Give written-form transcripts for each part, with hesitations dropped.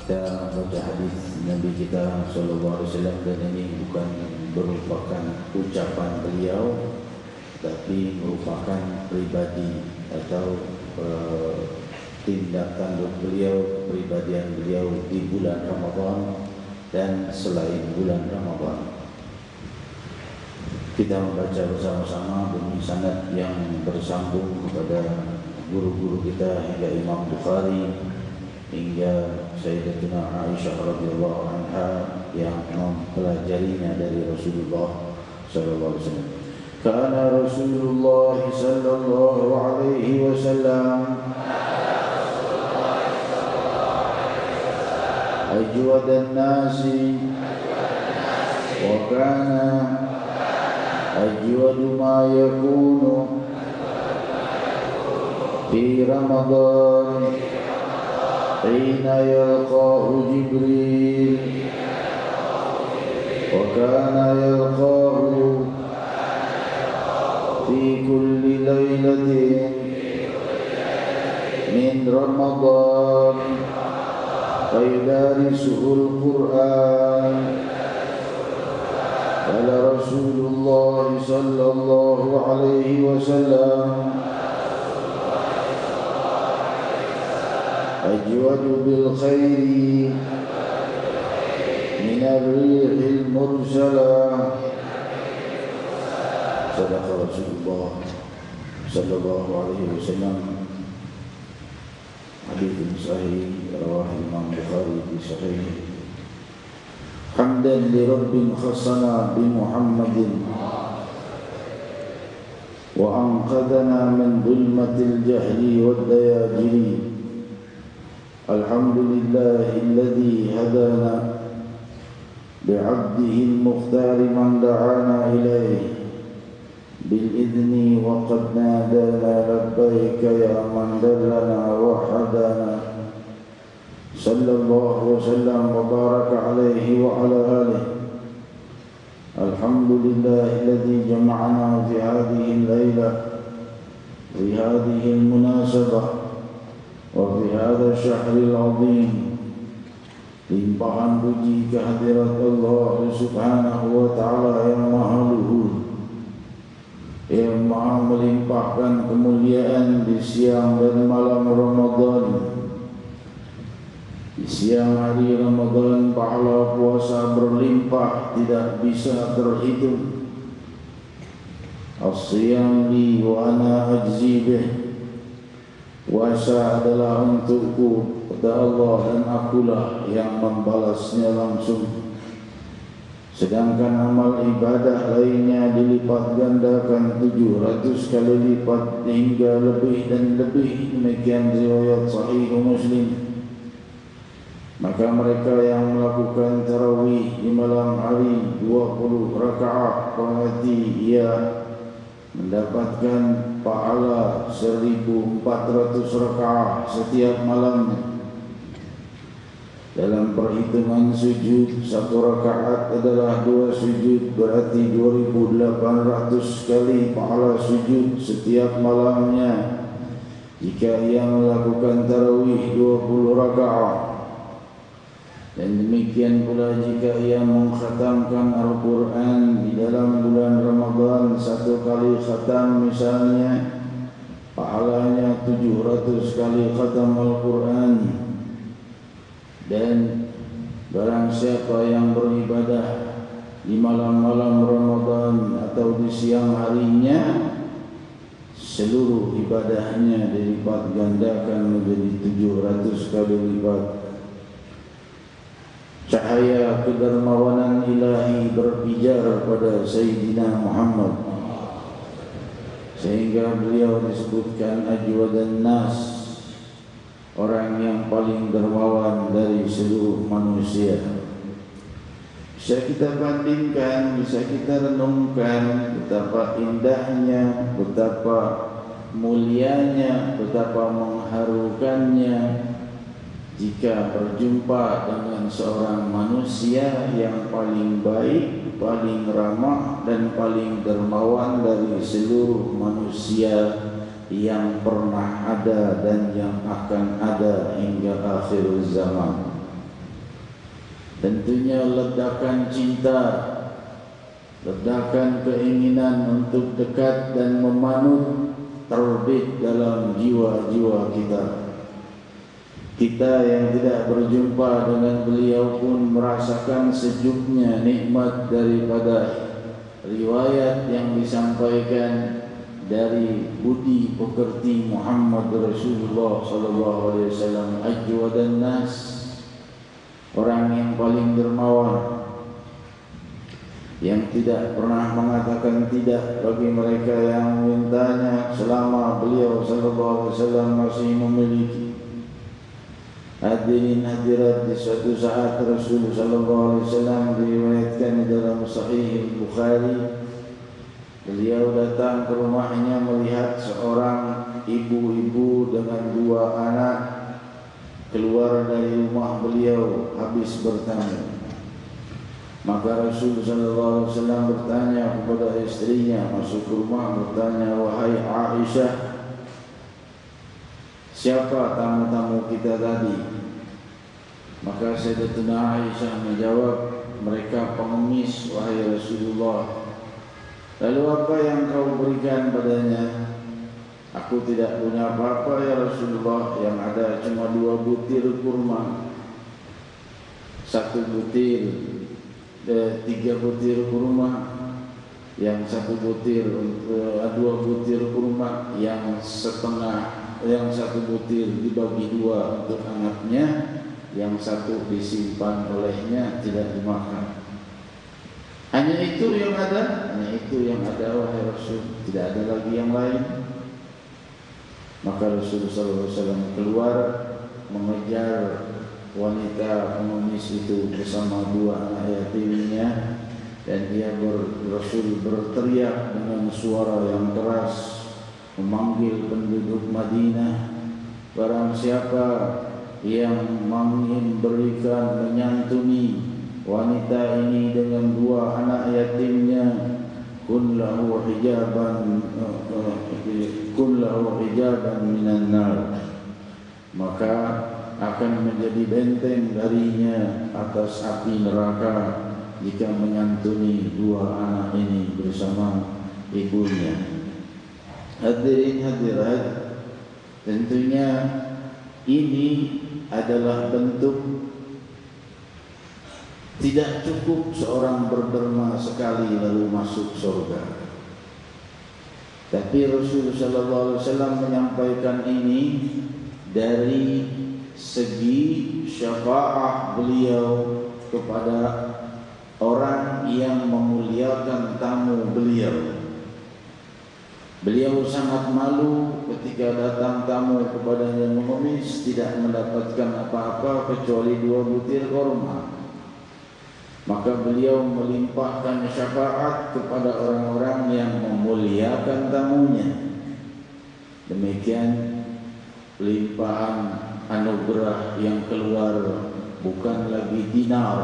Kita baca hadis Nabi kita sallallahu alaihi wasallam, dan ini bukan merupakan ucapan beliau, tapi merupakan pribadi atau tindakan beliau, kepribadian beliau di bulan Ramadan dan selain bulan Ramadan. Kita membaca bersama-sama demi sanad yang bersambung kepada guru-guru kita hingga Imam Bukhari, hingga Sayyidatina Aisyah radhiyallahu anha yang mempelajarinya dari Rasulullah sallallahu alaihi wasallam. Kana Rasulullah sallallahu alaihi wasallam ajwadan nasi wa kana ajwadu ma yakunu fi Ramadan hina yalqahu Jibril wa kana yalqahu fi kulli laylatin min Ramadan fa yudarisuhu al-Qur'an. Qala Rasulullah sallallahu alaihi wasallam ajwadu bil khairi min ar-rihil mursalah. Sadaqa Rasulullah sallallahu alaihi wasallam. Hadits sahih rawah Imam Bukhari di sahih. Hamdan li Rabbin khassana bi Muhammadin wa anqadhana min dhulmatil jahli wad dayajiri. Alhamdulillahilladzi hadana bi'abdihi al-mukhtar man da'ana ilayhi bil idni wa qad nadana labbaika ya man dallana wa hadana sallallahu wasallam wa baraka alaihi wa ala alihi. Alhamdulillahilladzi jama'ana fi hadhihi al-lailah fi hadhihi al-munasabah wa fi hadha asy-syahril 'azim. Limpahan puji kehadirat Allah Subhanahu wa taala yang maha luhur, yang maha melimpahkan kemuliaan di siang dan malam Ramadan. Di siang hari Ramadan pahala puasa berlimpah tidak bisa terhitung. As-siyam li wa ana ajzi bih. Puasa adalah untukku, kata Allah, dan akulah yang membalasnya langsung. Sedangkan amal ibadah lainnya dilipat gandakan 700 kali lipat hingga lebih dan lebih. Demikian riwayat Sahih Muslim. Maka mereka yang melakukan tarawih di malam hari 20 rakaat berarti ia mendapatkan pahala 1400 rakaat setiap malamnya. Dalam perhitungan sujud, satu rakaat adalah 2 sujud, berarti 2800 kali pahala sujud setiap malamnya jika ia melakukan tarawih 20 rakaat. Dan demikian pula jika ia mengkhatamkan Al-Quran di dalam bulan Ramadan, 1 kali khatam misalnya, pahalanya 700 kali khatam Al-Quran. Dan barang siapa yang beribadah di malam-malam Ramadan atau di siang harinya, seluruh ibadahnya dilipat gandakan menjadi 700 kali lipat. Cahaya kedermawanan ilahi berpijar pada Sayyidina Muhammad, sehingga beliau disebutkan ajwadan nas, orang yang paling dermawan dari seluruh manusia. Bisa kita bandingkan, bisa kita renungkan betapa indahnya, betapa mulianya, betapa mengharukannya jika berjumpa dengan seorang manusia yang paling baik, paling ramah dan paling dermawan dari seluruh manusia yang pernah ada dan yang akan ada hingga akhir zaman. Tentunya ledakan cinta, ledakan keinginan untuk dekat dan memanut terbit dalam jiwa-jiwa kita. Kita yang tidak berjumpa dengan beliau pun merasakan sejuknya nikmat daripada riwayat yang disampaikan dari budi pekerti Muhammad Rasulullah SAW. Ajwadan nas, orang yang paling dermawan, yang tidak pernah mengatakan tidak bagi mereka yang memintanya selama beliau SAW masih memiliki. Hadirin hadirat, di suatu saat Rasulullah SAW diriwayatkan dalam Sahih Bukhari, beliau datang ke rumahnya melihat seorang ibu-ibu dengan 2 anak keluar dari rumah beliau habis bertanya. Maka Rasulullah SAW bertanya kepada istrinya, masuk ke rumah bertanya, wahai Aisyah, siapa tamu-tamu kita tadi? Maka Sayyidatuna Aisyah menjawab, mereka pengemis, wahai Rasulullah. Lalu apa yang kau berikan padanya? Aku tidak punya apa-apa ya Rasulullah, yang ada cuma 2 butir kurma. 1 butir, 3 butir kurma, yang 1 butir, 2 butir kurma, yang setengah, yang 1 butir dibagi 2 untuk anaknya, yang 1 disimpan olehnya, tidak dimakan. Hanya itu yang ada, hanya itu yang ada wahai Rasul, tidak ada lagi yang lain. Maka Rasulullah SAW keluar mengejar wanita pengemis itu bersama 2 anak yatimnya, dan dia Rasul berteriak dengan suara yang keras memanggil penduduk Madinah, barang siapa yang memberikan menyantuni wanita ini dengan 2 anak yatimnya, kun lahu hijaban minan nar, maka akan menjadi benteng darinya atas api neraka jika menyantuni 2 anak ini bersama ibunya. Hadirin hadirat, tentunya ini adalah bentuk tidak cukup seorang berderma sekali lalu masuk surga. Tapi Rasulullah SAW menyampaikan ini dari segi syafaat beliau kepada orang yang memuliakan tamu beliau. Beliau sangat malu ketika datang tamu kepadanya mengemis, tidak mendapatkan apa-apa kecuali 2 butir korma. Maka beliau melimpahkan syafaat kepada orang-orang yang memuliakan tamunya. Demikian limpahan anugerah yang keluar bukan lagi dinar,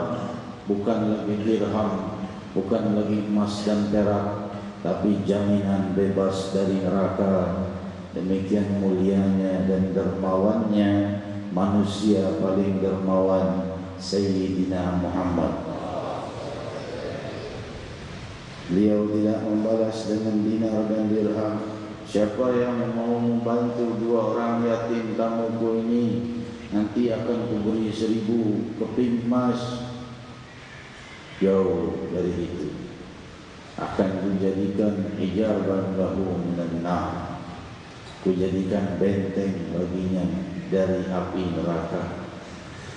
bukan lagi dirham, bukan lagi emas dan perak, tapi jaminan bebas dari neraka. Demikian mulianya dan dermawannya manusia paling dermawan, Sayyidina Muhammad. Beliau tidak membalas dengan dinar dan dirham. Siapa yang mau membantu 2 orang yatim tamuku ini, nanti akan kuberi 1000 keping emas. Jauh dari itu, akan kujadikan hijaban lahu minan nar, kujadikan benteng baginya dari api neraka.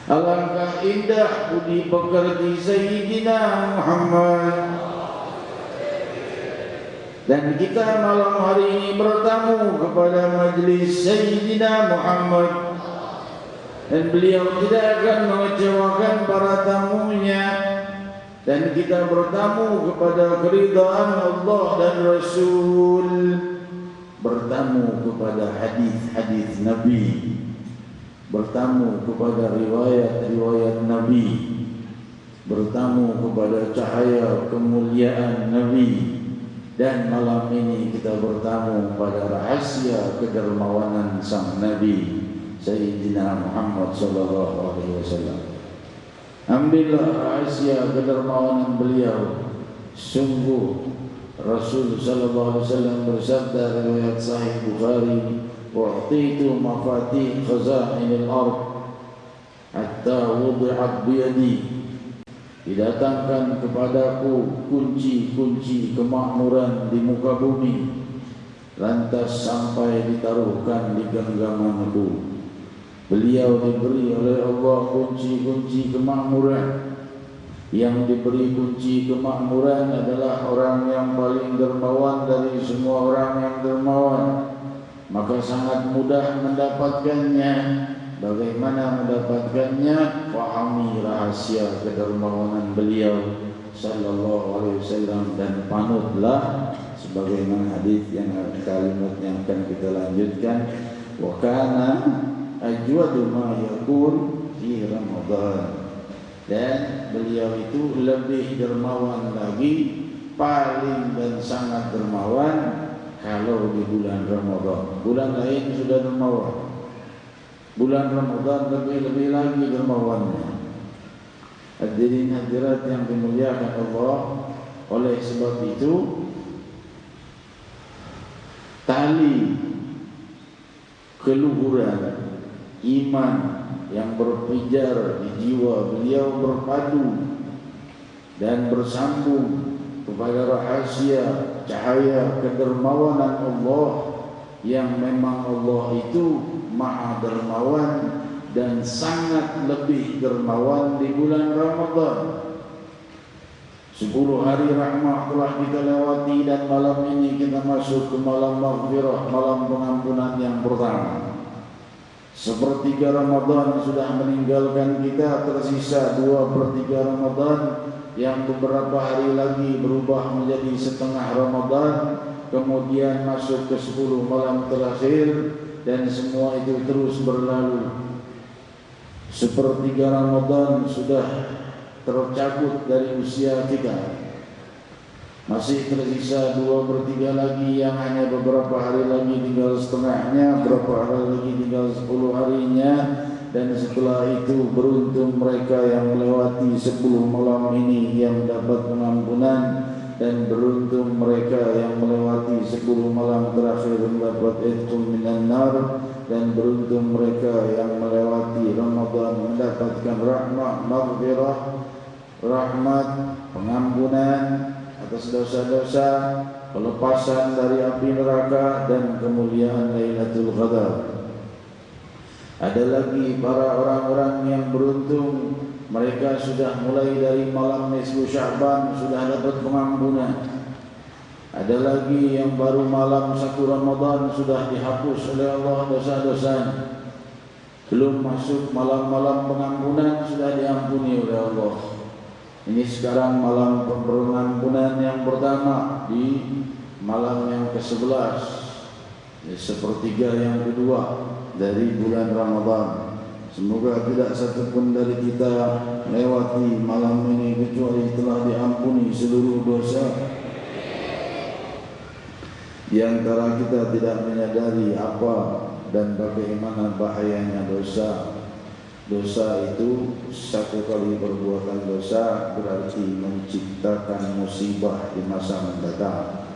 Alangkah indah budi pekerti Sayyidina Muhammad. Dan kita malam hari ini bertamu kepada majlis Sayyidina Muhammad, dan beliau tidak akan mengecewakan para tamunya. Dan kita bertamu kepada keridhaan Allah dan Rasul, bertamu kepada hadis-hadis Nabi, bertamu kepada riwayat-riwayat Nabi, bertamu kepada cahaya kemuliaan Nabi. Dan malam ini kita bertamu pada rahasia kedermawanan sang Nabi Sayyidina Muhammad sallallahu alaihi wasallam. Ambillah rahasia kedermawanan beliau. Sungguh Rasul sallallahu alaihi wasallam bersabda, riwayat sahih Bukhari, "U'titu mafatih khazainil ard hatta wudi'at biyadi." Didatangkan kepadaku kunci-kunci kemakmuran di muka bumi, lantas sampai ditaruhkan di genggamanku. Beliau diberi oleh Allah kunci-kunci kemakmuran. Yang diberi kunci kemakmuran adalah orang yang paling dermawan dari semua orang yang dermawan. Maka sangat mudah mendapatkannya. Bagaimana mendapatkannya? Fahami rahasia kedermawanan beliau sallallahu alaihi wasallam, dan panutlah sebagaimana hadis yang kalimat yang akan kita lanjutkan. Wa kana ajwadu ma yakun fi Ramadan. Dan beliau itu lebih dermawan lagi, paling dan sangat dermawan kalau di bulan Ramadan. Bulan lain sudah dermawan, bulan Ramadan lebih-lebih lagi dermawannya. Hadirin hadirat yang dimuliakan Allah, oleh sebab itu tali keluhuran iman yang berpijar di jiwa beliau berpadu dan bersambung kepada rahasia cahaya kedermawanan Allah, yang memang Allah itu Maha dermawan dan sangat lebih dermawan di bulan Ramadan. 10 hari rahmah telah kita lewati, dan malam ini kita masuk ke malam maghfirah, malam pengampunan yang pertama. Sepertiga Ramadan sudah meninggalkan kita, tersisa 2/3 Ramadan, yang beberapa hari lagi berubah menjadi setengah Ramadan, kemudian masuk ke 10 malam terakhir, dan semua itu terus berlalu. Sepertiga Ramadan sudah tercabut dari usia kita. Masih tersisa 2/3 lagi yang hanya beberapa hari lagi tinggal setengahnya, beberapa hari lagi tinggal 10 harinya. Dan setelah itu beruntung mereka yang melewati 10 malam ini yang dapat pengampunan, dan beruntung mereka yang melewati 10 malam terakhir mendapat itqun minan nar, dan beruntung mereka yang melewati Ramadan mendapatkan rahmat, pengampunan atas dosa-dosa, pelepasan dari api neraka, dan kemuliaan Lailatul Qadar. Ada lagi para orang-orang yang beruntung, mereka sudah mulai dari malam nisfu Sya'ban sudah dapat pengampunan. Ada lagi yang baru malam 1 Ramadan sudah dihapus oleh Allah dosa-dosanya. Belum masuk malam-malam pengampunan sudah diampuni oleh Allah. Ini sekarang malam pengampunan yang pertama di malam yang ke-11, sepertiga yang kedua dari bulan Ramadan. Semoga tidak satupun dari kita melewati malam ini kecuali telah diampuni seluruh dosa. Di antara kita tidak menyadari apa dan bagaimana bahayanya dosa. Dosa itu satu kali perbuatan dosa berarti menciptakan musibah di masa mendatang,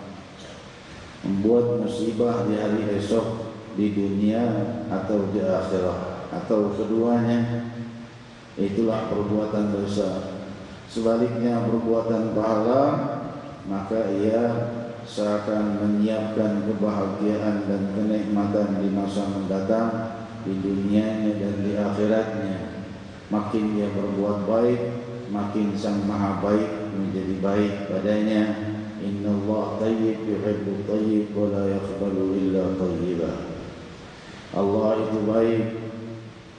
membuat musibah di hari esok, di dunia atau di akhirat, atau keduanya. Itulah perbuatan dosa. Sebaliknya perbuatan pahala, maka ia seakan menyiapkan kebahagiaan dan kenikmatan di masa mendatang, di dunianya dan di akhiratnya. Makin dia berbuat baik, makin Sang Maha Baik menjadi baik padanya. Innallaha thayyib yuhibbut thayyib wa la yaqbalu illa thayyiban. Allah itu baik,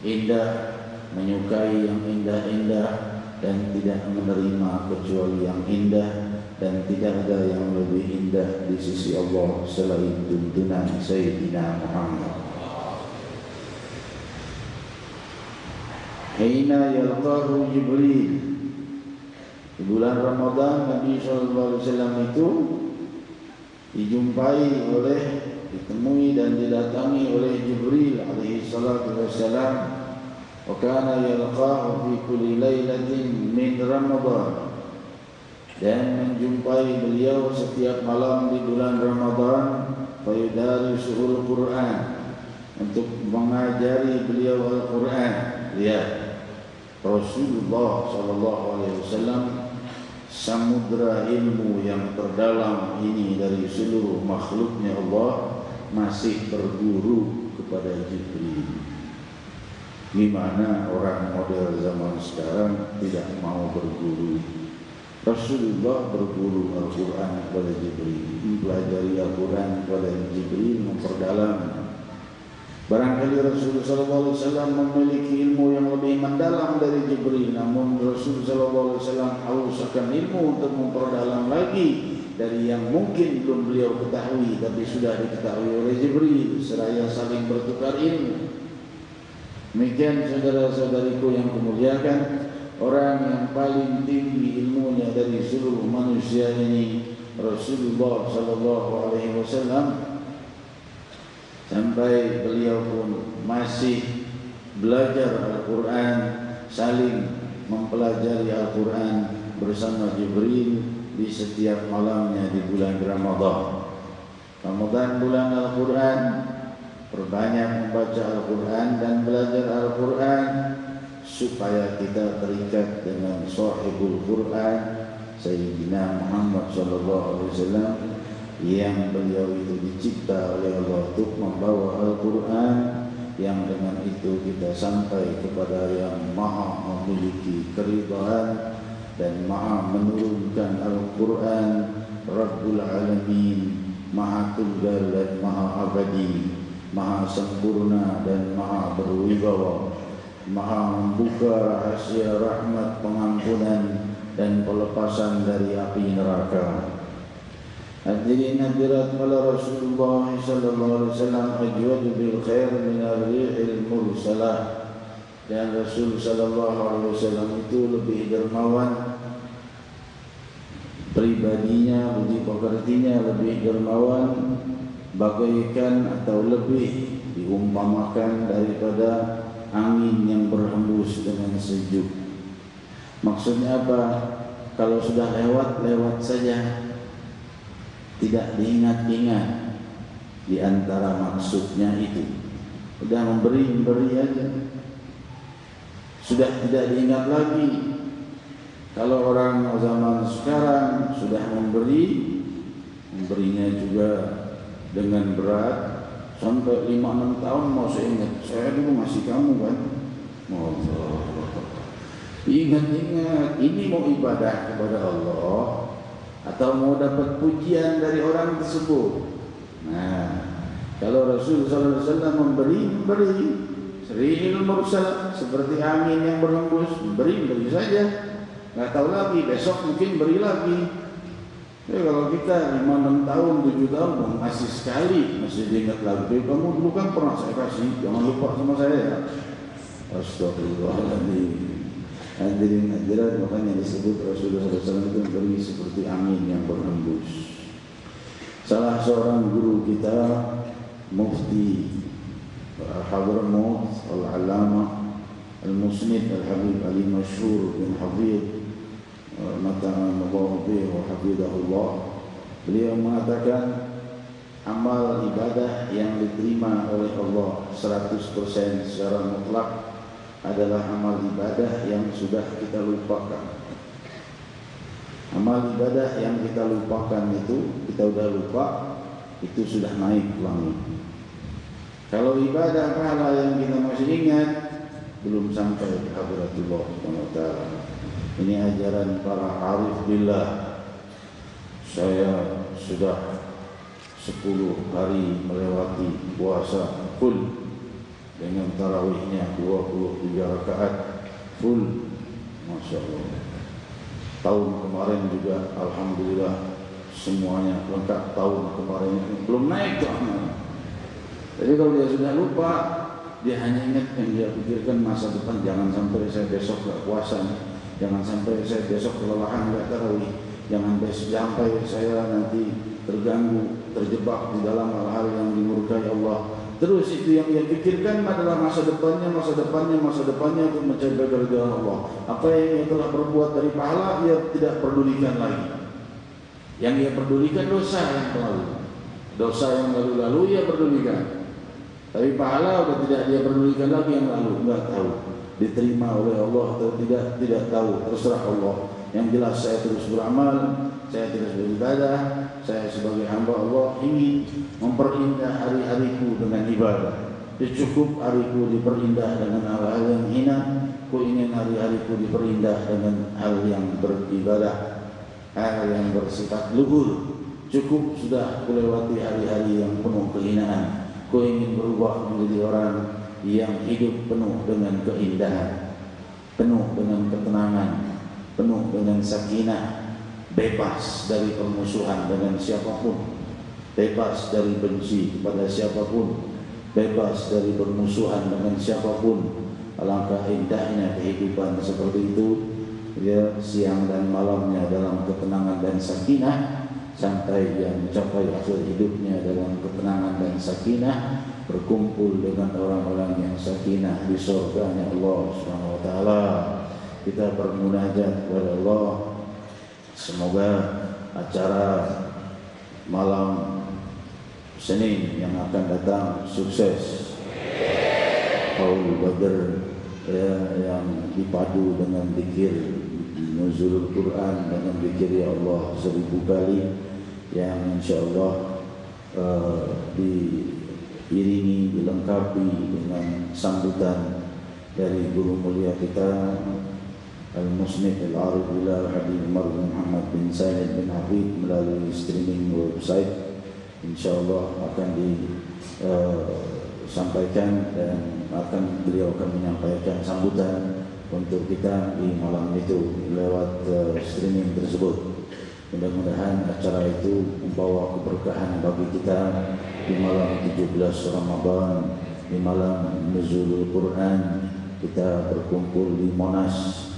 indah, menyukai yang indah-indah, dan tidak menerima kecuali yang indah, dan tidak ada yang lebih indah di sisi Allah selain tuntunan Sayyidina Muhammad. Hina yalqahu Jibril. Di bulan Ramadan Nabi SAW itu ditemui dan didatangi oleh Jibril alaihi salatu wassalam. Wa kana yalqahu fi kulli lailatin min Ramadan, dan menjumpai beliau setiap malam di bulan Ramadan. Fayudarisuhul Quran, untuk mengajari beliau Al-Quran. Lihat, Rasulullah SAW, samudra ilmu yang terdalam ini dari seluruh makhluknya Allah, masih berguru kepada Jibril. Gimana orang model zaman sekarang tidak mau berguru? Rasulullah berguru Al-Quran kepada Jibril, mempelajari Al-Quran kepada Jibril, memperdalam. Barangkali Rasulullah SAW memiliki ilmu yang lebih mendalam dari Jibril, namun Rasulullah SAW haus akan ilmu untuk memperdalam lagi dari yang mungkin belum beliau ketahui, tapi sudah diketahui oleh Jibril, seraya saling bertukar ilmu. Demikian saudara-saudariku yang kumuliakan, orang yang paling tinggi ilmunya dari seluruh manusia ini Rasulullah SAW. Sampai beliau pun masih belajar Al-Quran, saling mempelajari Al-Quran bersama Jibril di setiap malamnya di bulan Ramadan. Ramadan bulan Al-Quran, perbanyak membaca Al-Quran dan belajar Al-Quran supaya kita terikat dengan sahibul Quran Sayyidina Muhammad SAW, yang beliau itu dicipta oleh Allah untuk membawa Al-Quran, yang dengan itu kita sampai kepada yang maha memiliki keridhaan dan maha menurunkan Al-Quran, Rabbul Alamin, maha tunggal dan maha abadi, maha sempurna dan maha berwibawa, maha membuka rahasia rahmat, pengampunan dan pelepasan dari api neraka. Hadirin hadirat mala Rasulullah sallallahu alaihi wasallam, ajwadu bil khair min ar-rihil mursalah. dan Rasul sallallahu alaihi wasallam itu lebih dermawan, pribadinya, budi pekertinya lebih dermawan, bagaikan atau lebih diumpamakan daripada angin yang berhembus dengan sejuk. Maksudnya apa? Kalau sudah lewat, lewat saja, tidak diingat-ingat. Di antara maksudnya itu sudah memberi aja, sudah tidak diingat lagi. Kalau orang zaman sekarang sudah memberinya juga dengan berat, sampai 5-6 tahun mau saya ingat, saya dulu ngasih kamu kan. Ingat-ingat, ini mau ibadah kepada Allah atau mau dapat pujian dari orang tersebut. Nah, kalau Rasul sallallahu alaihi wasallam memberi serihil mursal, seperti angin yang berhembus, beri saja. Enggak tahu lagi, besok mungkin beri lagi. Ya, kalau kita 5-6 tahun, 7 tahun masih sekali, masih diingat lagi. Kamu dulu kan pernah saya kasih, jangan lupa sama saya ya. Astagfirullahaladzim. Hadirin hadirat, makanya disebut Rasulullah SAW itu beri seperti angin yang berhembus. Salah seorang guru kita, Mufti Hadramaut Al-Allamah Al-Musnid Al-Habib Ali Masyhur bin Hafidh Mata'an Allah wa hafidahullah, beliau mengatakan amal ibadah yang diterima oleh Allah 100% secara mutlak adalah amal ibadah yang sudah kita lupakan. Amal ibadah yang kita lupakan itu, kita sudah lupa, itu sudah naik ke langit. Kalau ibadah pahala yang kita masih ingat, belum sampai ke hadratullah subhanahu wa ta'ala. Ini ajaran para arif billah. Saya sudah 10 hari melewati puasa full dengan tarawihnya 23 rakaat full, Masya Allah. Tahun kemarin juga alhamdulillah semuanya lengkap. Tahun kemarin belum naik tuh. Jadi kalau dia sudah lupa, dia hanya ingat yang dia pikirkan masa depan. Jangan sampai saya besok gak puasa, jangan sampai saya besok kelelahan gak tarawih, jangan sampai saya nanti terganggu, terjebak di dalam hal-hal yang dimurkai Allah. Terus itu yang dia pikirkan adalah masa depannya untuk mencapai keridhaan Allah. Apa yang dia telah berbuat dari pahala, dia tidak pedulikan lagi. Yang dia pedulikan dosa yang lalu. Dosa yang lalu-lalu dia pedulikan. Tapi pahala sudah tidak dia pedulikan lagi yang lalu. Enggak tahu diterima oleh Allah atau tidak tahu, terserah Allah. Yang jelas saya terus beramal, saya terus beribadah. Saya sebagai hamba Allah ingin memperindah hari-hariku dengan ibadah. Cukup hariku diperindah dengan hal-hal yang hina, ku ingin hari-hariku diperindah dengan hal yang beribadah, hal yang bersifat luhur. Cukup sudah kulewati hari-hari yang penuh kehinaan. Ku ingin berubah menjadi orang yang hidup penuh dengan keindahan, penuh dengan ketenangan, penuh dengan sakinah, bebas dari permusuhan dengan siapapun, bebas dari benci kepada siapapun, bebas dari bermusuhan dengan siapapun. Alangkah indahnya kehidupan seperti itu, ya, siang dan malamnya dalam ketenangan dan sakinah, sampai dia mencapai akhir hidupnya dalam ketenangan dan sakinah, berkumpul dengan orang-orang yang sakinah di surganya Allah Subhanahu wa taala. Kita bermunajat kepada Allah, semoga acara malam Senin yang akan datang sukses. Qaul Badr yang dipadu dengan zikir nuzulul Quran, dengan zikir ya Allah 1000 kali, yang insyaallah diiringi, dilengkapi dengan sambutan dari guru mulia kita Al-Musnid Al-Arif Billah Habib Muhammad bin Said bin Habib melalui streaming website. InsyaAllah akan disampaikan dan beliau akan menyampaikan sambutan untuk kita di malam itu lewat streaming tersebut. Mudah-mudahan acara itu membawa keberkahan bagi kita di malam 17 Ramadan, di malam Nuzulul Quran, kita berkumpul di Monas.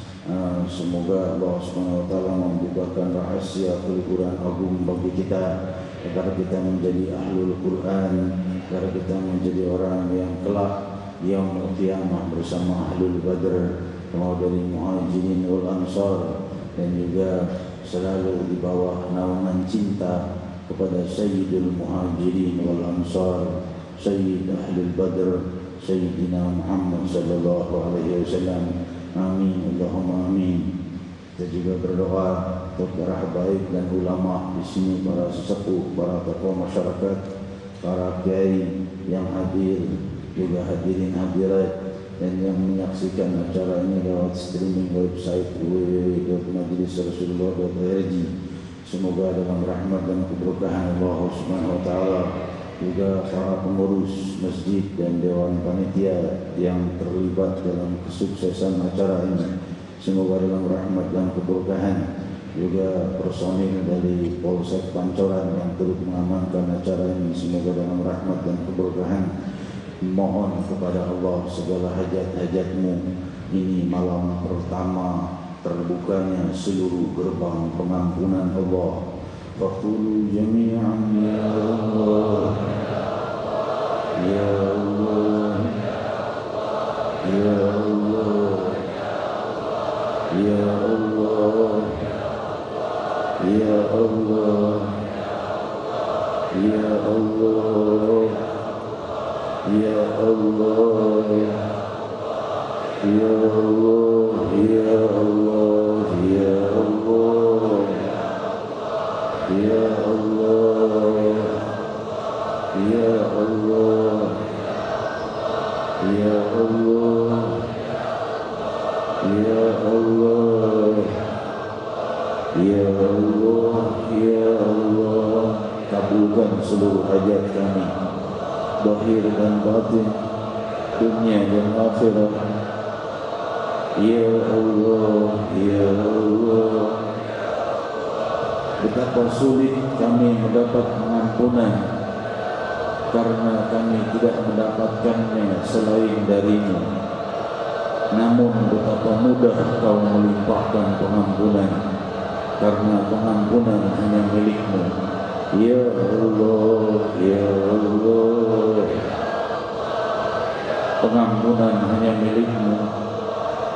Semoga Allah SWT membukakan rahasia keliburan agung bagi kita, agar kita menjadi ahlul Quran, agar kita menjadi orang yang kelak yaumul qiyamah bersama ahlul Badr, mau dari muhajirin wal ansar, dan juga selalu di bawah naungan cinta kepada Sayyidul Muhajirin wal Ansar, Sayyid Ahlul Badr, Sayyidina Muhammad sallallahu alaihi wasallam. Amin, Allahumma amin. Kita juga berdoa untuk para habaib dan ulama di sini, para sesepuh, para tokoh masyarakat, para kiai yang hadir, juga hadirin hadirat, dan yang menyaksikan acara ini lewat streaming website www.majlisrasulullah.org. Semoga dalam rahmat dan keberkahan Allah Subhanahu wa taala, juga para pengurus masjid dan dewan panitia yang terlibat dalam kesuksesan acara ini, semoga dalam rahmat dan keberkahan, juga personil dari Polsek Pancoran yang turut mengamankan acara ini, semoga dalam rahmat dan keberkahan. Mohon kepada Allah segala hajat-hajatmu. Ini malam pertama terbukanya seluruh gerbang pengampunan Allah. Faqulu jami'an ya Allah, ya Allah, ya Allah, ya Allah, ya Allah, ya Allah, ya Allah, ya Allah, ya Allah, ya Allah, ya Allah, ya Allah, ya Allah, ya Allah, ya Allah, ya Allah. Kabulkan seluruh hajat kami, zahir dan batin, dunia dan akhirat. Ya Allah, ya Allah. Betapa sulit kami mendapat pengampunan, karena kami tidak mendapatkannya selain darimu. Namun betapa mudah Kau melimpahkan pengampunan, karena pengampunan hanya milik-Mu. Ya Allah, ya Allah. Pengampunan hanya milik-Mu,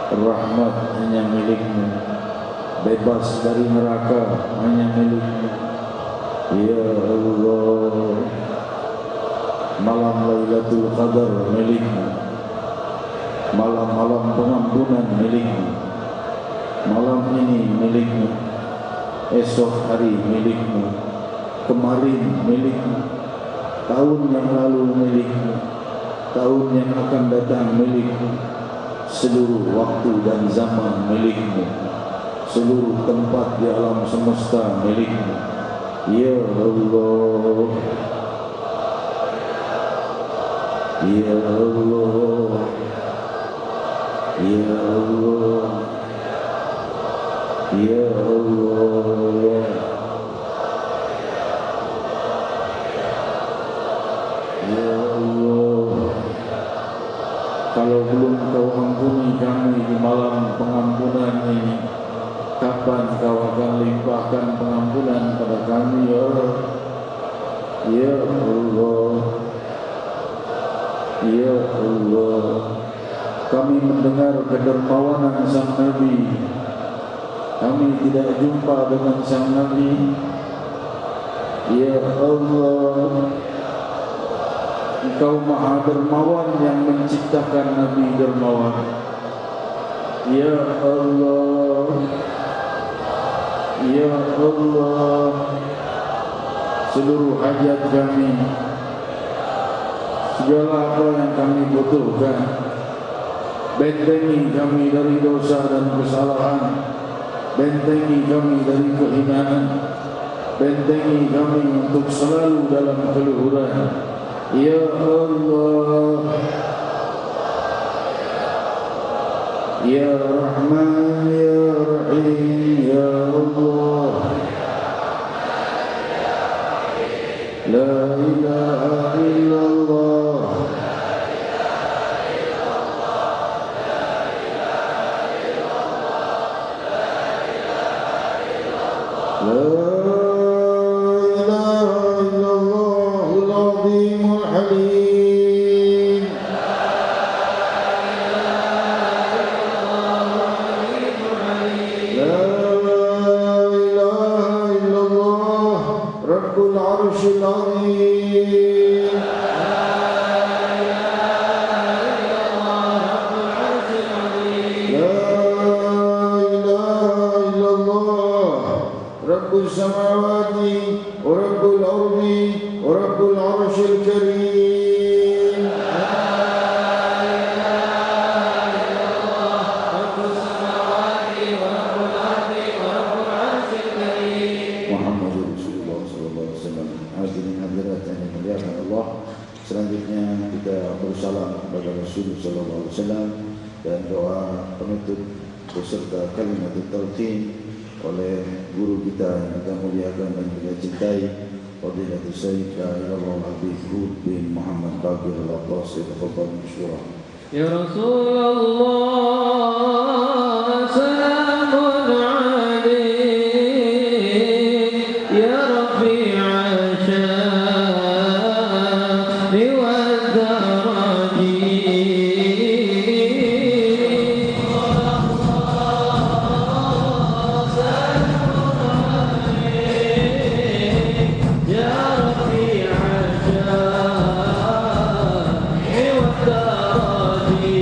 rahmat hanya milik-Mu, bebas dari neraka hanya milik-Mu. Ya Allah. Malam Lailatul Qadar milik-Mu, malam-malam pengampunan milik-Mu. Malam ini milik-Mu, esok hari milik-Mu, kemarin milik-Mu, tahun yang lalu milik-Mu, tahun yang akan datang milik-Mu, seluruh waktu dan zaman milik-Mu, seluruh tempat di alam semesta milik-Mu. Ya Allah, ya Allah, ya Allah, ya Allah, ya Allah. Kalau belum Kau ampuni kami di malam pengampunan ini, kapan Kau akan limpahkan pengampunan pada kami, ya Allah? Ya Allah, ya Allah. Kami mendengar kedermawanan Sang Nabi, kami tidak jumpa dengan Sang Nabi. Ya Allah, Engkau Maha Dermawan yang menciptakan Nabi dermawan. Ya Allah, ya Allah. Seluruh hajat kami, segala apa yang kami butuhkan, bentengi kami dari dosa dan kesalahan, bentengi kami dari kehinaan, bentengi kami untuk selalu dalam keluhuran. Ya Allah, Ya Rahman, Ya Rahim, Ya Allah. La ilaha illallah, Selanjutnya kita bersalam kepada Rasulullah sallallahu alaihi wasallam dan doa penutup beserta kalimat talqin oleh guru kita yang kita muliakan dan kita cintai, Fadilatul Syekh Al-Allamah Habib Hud bin Muhammad Baqir Al-Abbas, tafadhal masykurah. Ya Rasulullah salamun alaik ya Rafi'a sya'ni wa daraji ya Rafi'a sya'ni wa daraji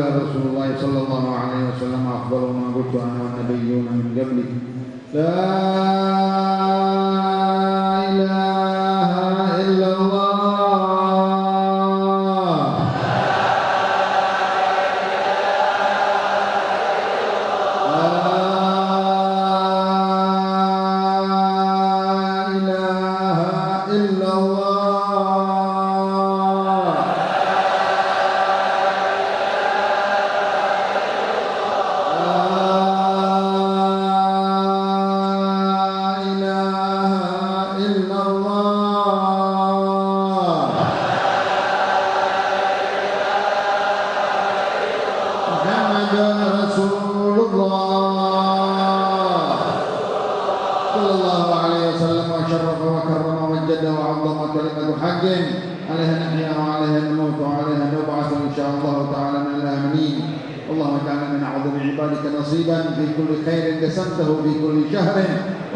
قال رسول الله صلى الله عليه وسلم أفضل ما قلت أنا والنبيون من قبلي لا إله إلا الله في كل شهر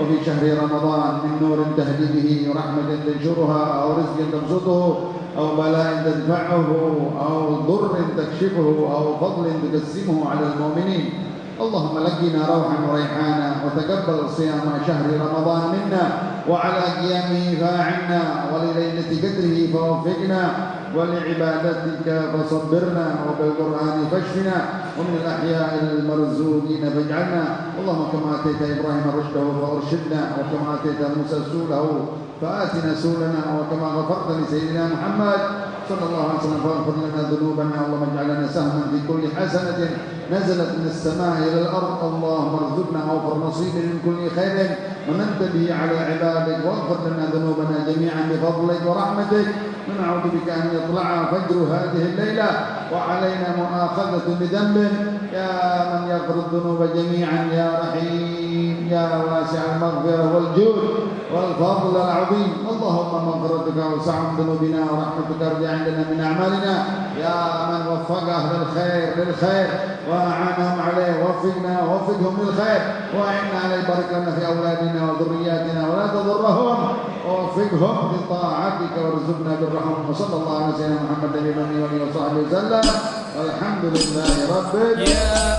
وفي شهر رمضان من نور تهدي به ورحمة تنشرها أو رزق تبسطه أو بلاء تدفعه أو ضر تكشفه أو فضل تقسمه على المؤمنين اللهم لقنا روحا وريحانا وتقبل صيام شهر رمضان منا وعلى قيامه فاعنا ولليلة قدره فوفقنا ولعبادتك فصبرنا وبالقرآن فاشفنا ومن الأحياء المرزوقين فاجعلنا اللهم كما أتيت إبراهيم رشده فأرشدنا وكما أتيت موسى سوله فآتنا سولنا وكما غفرت لسيدنا محمد صلى الله عليه وسلم فاغفر لنا ذنوبنا اللهم اجعل لنا سهما في كل حسنة نزلت من السماء إلى الأرض اللهم ارزقنا أوفر نصيب من كل خير ومنت به على عبادك واغفر لنا ذنوبنا جميعا بفضلك ورحمتك ونعوذ بك أن يطلع فجر هذه الليلة وعلينا مؤاخذة بذنب يا من يغفر الذنوب جميعا يا رحيم يا واسع المغفرة والجود والفضل العظيم اللهم مغفرتك وسع ذنوبنا ورحمتك ارجع عندنا من أعمالنا يا من وفق أهل الخير للخير وأعانهم عليه وفقنا ووفقهم للخير وأعنا عليه بارك لنا في أولادنا وذرياتنا ولا تضرهم ووفقهم لطاعتك وارزقنا بالرحمة وصلى الله على سيدنا محمد النبي وآله وصحبه وسلم والحمد لله رب العالمين.